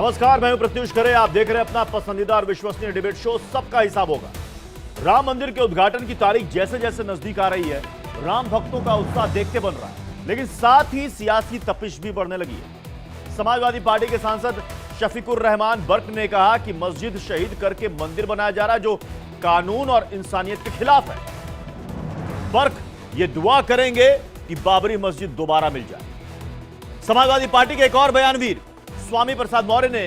नमस्कार, मैं हूं प्रत्युष खरे। आप देख रहे हैं अपना पसंदीदा और विश्वसनीय डिबेट शो सबका हिसाब होगा। राम मंदिर के उद्घाटन की तारीख जैसे जैसे नजदीक आ रही है, राम भक्तों का उत्साह देखते बन रहा है, लेकिन साथ ही सियासी तपिश भी बढ़ने लगी है। समाजवादी पार्टी के सांसद शफीकुर रहमान बर्क ने कहा कि मस्जिद शहीद करके मंदिर बनाया जा रहा है जो कानून और इंसानियत के खिलाफ है। बर्क ये दुआ करेंगे कि बाबरी मस्जिद दोबारा मिल जाए। समाजवादी पार्टी के एक और बयानवीर स्वामी प्रसाद मौर्य ने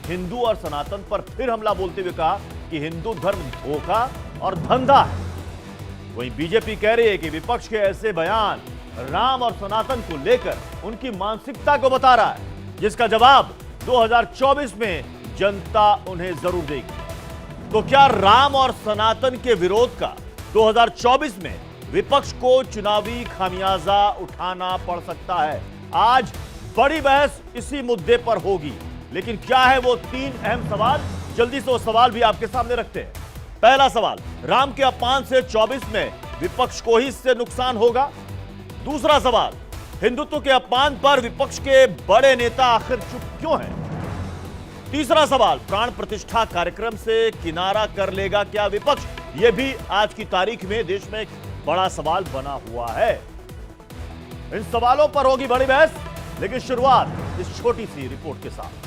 हिंदू और सनातन पर फिर हमला बोलते हुए कहा कि हिंदू धर्म धोखा और धंधा है। वहीं बीजेपी कह रही है कि विपक्ष के ऐसे बयान राम और सनातन को लेकर उनकी मानसिकता को बता रहा है, जिसका जवाब 2024 में जनता उन्हें जरूर देगी। तो क्या राम और सनातन के विरोध का 2024 में विपक्ष को चुनावी खामियाजा उठाना पड़ सकता है? आज बड़ी बहस इसी मुद्दे पर होगी, लेकिन क्या है वो 3 अहम सवाल? जल्दी से वो सवाल भी आपके सामने रखते हैं। पहला सवाल, राम के अपमान से 24 में विपक्ष को ही इससे नुकसान होगा? दूसरा सवाल, हिंदुत्व के अपमान पर विपक्ष के बड़े नेता आखिर चुप क्यों हैं? तीसरा सवाल, प्राण प्रतिष्ठा कार्यक्रम से किनारा कर लेगा क्या विपक्ष? यह भी आज की तारीख में देश में एक बड़ा सवाल बना हुआ है। इन सवालों पर होगी बड़ी बहस, लेकिन शुरुआत इस छोटी सी रिपोर्ट के साथ।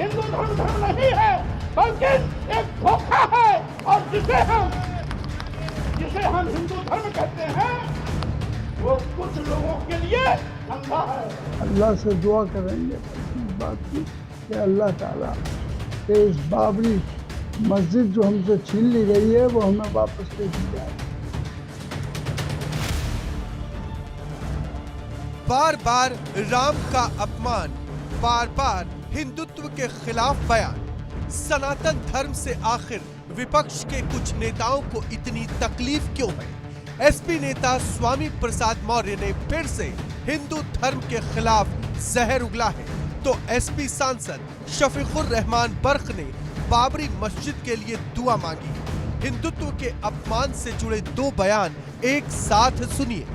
हिंदू धर्म नहीं है, बल्कि एक धोखा है। और जिसे हम हिंदू धर्म कहते हैं वो कुछ लोगों के लिए धंधा है। अल्लाह से दुआ करेंगे इस बात की कि अल्लाह ताला के इस बाबरी मस्जिद जो हमसे छीन ली गई है वो हमें वापस दे दी जाए। बार बार राम का अपमान, बार बार हिंदुत्व के खिलाफ बयान। सनातन धर्म से आखिर विपक्ष के कुछ नेताओं को इतनी तकलीफ क्यों है? एसपी नेता स्वामी प्रसाद मौर्य ने फिर से हिंदू धर्म के खिलाफ जहर उगला है, तो एसपी सांसद शफीकुर रहमान बर्क ने बाबरी मस्जिद के लिए दुआ मांगी। हिंदुत्व के अपमान से जुड़े 2 बयान एक साथ सुनिए।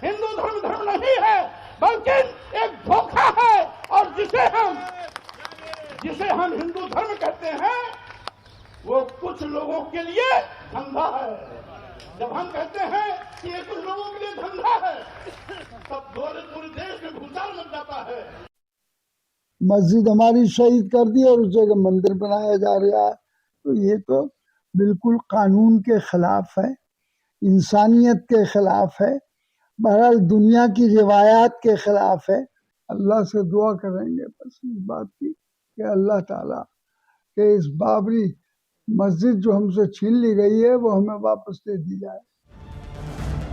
हिंदू धर्म नहीं है, बल्कि एक धोखा है। और जिसे हम हिंदू धर्म कहते हैं वो कुछ लोगों के लिए धंधा है। जब हम कहते हैं कि ये कुछ लोगों के लिए धंधा है, तब पूरे देश में भूचाल मच जाता है। मस्जिद हमारी शहीद कर दी और उस जगह मंदिर बनाया जा रहा है, तो ये तो बिल्कुल कानून के खिलाफ है, इंसानियत के खिलाफ है, बहरहाल दुनिया की रिवायात के खिलाफ है। अल्लाह से दुआ करेंगे बस इस बात की कि अल्लाह ताला के इस बाबरी मस्जिद जो हमसे छीन ली गई है वो हमें वापस दे दी जाए।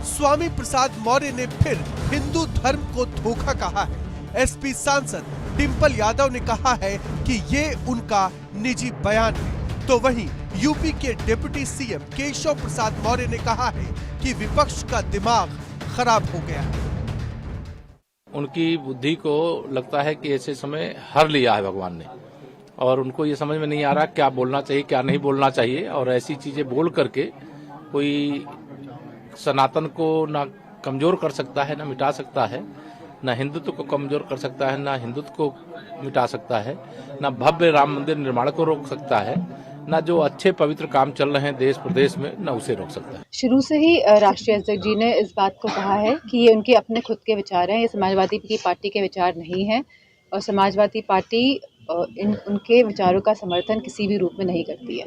स्वामी प्रसाद मौर्य ने फिर हिंदू धर्म को धोखा कहा है। एसपी सांसद डिंपल यादव ने कहा है कि ये उनका निजी बयान है, तो वहीं यूपी के डिप्टी सीएम केशव प्रसाद मौर्य ने कहा है कि विपक्ष का दिमाग खराब हो गया है। उनकी बुद्धि को लगता है कि ऐसे समय हर लिया है भगवान ने, और उनको ये समझ में नहीं आ रहा क्या बोलना चाहिए क्या नहीं बोलना चाहिए, और ऐसी चीजें बोल करके कोई सनातन को ना कमजोर कर सकता है, ना मिटा सकता है, ना हिंदुत्व को कमजोर कर सकता है, ना हिंदुत्व को मिटा सकता है, ना भव्य राम मंदिर निर्माण को रोक सकता है, ना जो अच्छे पवित्र काम चल रहे हैं देश प्रदेश में, ना उसे रोक सकता है। शुरू से ही राष्ट्रीय अध्यक्ष जी ने इस बात को कहा है कि ये उनके अपने खुद के विचार हैं, ये समाजवादी पार्टी के विचार नहीं हैं, और समाजवादी पार्टी उनके विचारों का समर्थन किसी भी रूप में नहीं करती है।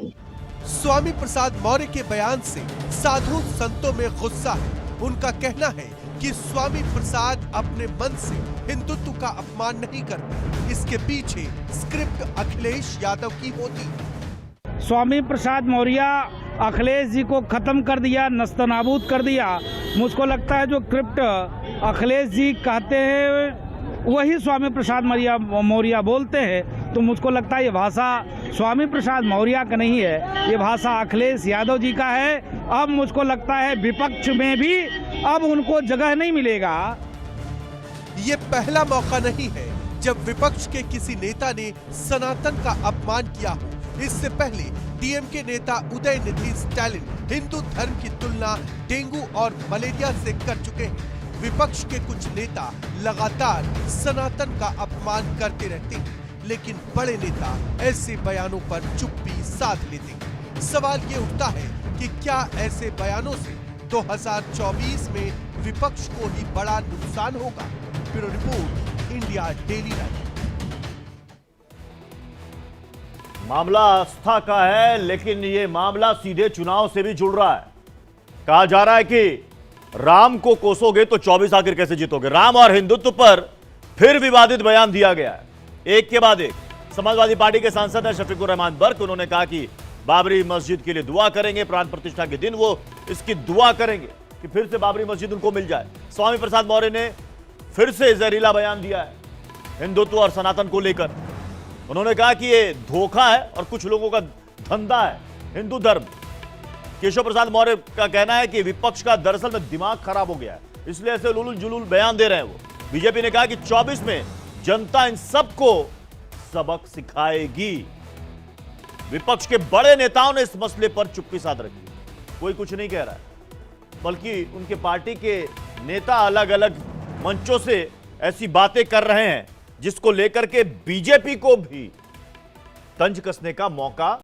स्वामी प्रसाद मौर्य के बयान से साधु संतों में गुस्सा है। उनका कहना है कि स्वामी प्रसाद अपने मन से हिंदुत्व का अपमान नहीं करते, इसके पीछे स्क्रिप्ट अखिलेश यादव की होती है। स्वामी प्रसाद मौर्य अखिलेश जी को खत्म कर दिया, नस्तनाबूद कर दिया। मुझको लगता है जो स्क्रिप्ट अखिलेश जी कहते हैं वही स्वामी प्रसाद मौर्य बोलते हैं, तो मुझको लगता है ये भाषा स्वामी प्रसाद मौर्य का नहीं है, ये भाषा अखिलेश यादव जी का है। अब मुझको लगता है विपक्ष में भी अब उनको जगह नहीं मिलेगा। ये पहला मौका नहीं है जब विपक्ष के किसी नेता ने सनातन का अपमान किया हो। इससे पहले डीएमके नेता उदयनिधि स्टैलिन हिंदू धर्म की तुलना डेंगू और मलेरिया से कर चुके हैं। विपक्ष के कुछ नेता लगातार सनातन का अपमान करते रहते हैं, लेकिन बड़े नेता ऐसे बयानों पर चुप्पी साध लेते हैं। सवाल ये उठता है कि क्या ऐसे बयानों से 2024 में विपक्ष को ही बड़ा नुकसान होगा? Bureau report, India daily live. मामला आस्था का है, लेकिन ये मामला सीधे चुनाव से भी जुड़ रहा है। कहा जा रहा है कि राम को कोसोगे तो 24 आखिर कैसे जीतोगे। राम और हिंदुत्व पर फिर विवादित बयान दिया गया है, एक के बाद एक। समाजवादी पार्टी के सांसद हैं शफीकुर रहमान बर्क। उन्होंने कहा कि बाबरी मस्जिद के लिए दुआ करेंगे, प्राण प्रतिष्ठा के दिन वो इसकी दुआ करेंगे कि फिर से बाबरी मस्जिद उनको मिल जाए। स्वामी प्रसाद मौर्य ने फिर से जहरीला बयान दिया है हिंदुत्व और सनातन को लेकर। उन्होंने कहा कि ये धोखा है और कुछ लोगों का धंधा है हिंदू धर्म। केशव प्रसाद मौर्य का कहना है कि विपक्ष का दरअसल में दिमाग खराब हो गया है, इसलिए ऐसे लुलुल जुलुल बयान दे रहे हैं वो। बीजेपी ने कहा कि 24 में जनता इन सबको सबक सिखाएगी। विपक्ष के बड़े नेताओं ने इस मसले पर चुप्पी साध रखी। कोई कुछ नहीं कह रहा है, बल्कि उनके पार्टी के नेता अलग अलग मंचों से ऐसी बातें कर रहे हैं जिसको लेकर के बीजेपी को भी तंज कसने का मौका